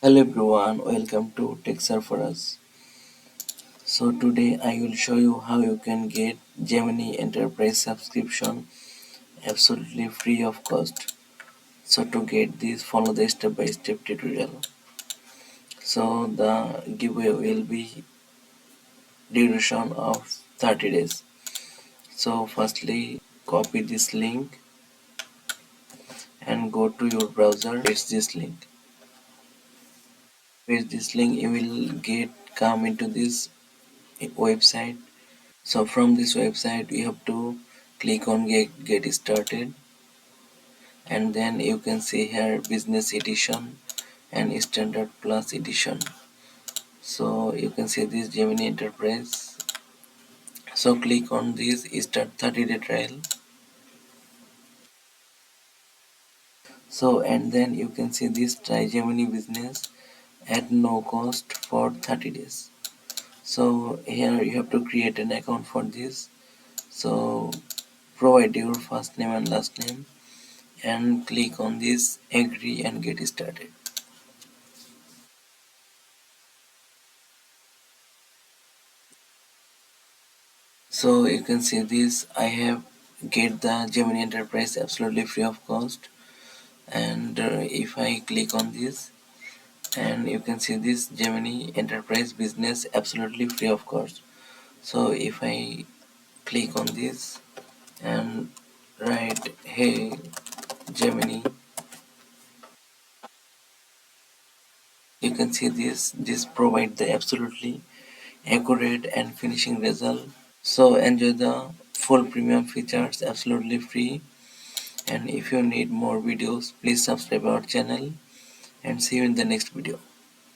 Hello everyone, welcome to Tech Surfers. So today I will show you how you can get Gemini Enterprise subscription absolutely free of cost. So to get this, follow the step-by-step tutorial. So the giveaway will be duration of 30 days. So firstly, copy this link and go to your browser. Paste this link. Paste this link. You will come into this website. So from this website you have to click on get started, and then you can see here business edition and standard plus edition. So you can see this Gemini Enterprise. So click on this start 30-day trial. So and then you can see this try Gemini business at no cost for 30 days. So here you have to create an account for this. So provide your first name and last name and click on this agree and get started. So you can see this, I have get the Gemini Enterprise absolutely free of cost, and if I click on this, and you can see this Gemini Enterprise business absolutely free of cost. So if I click on this and write hey Gemini, you can see this provide the absolutely accurate and finishing result. So enjoy the full premium features absolutely free, and if you need more videos please subscribe our channel and see you in the next video.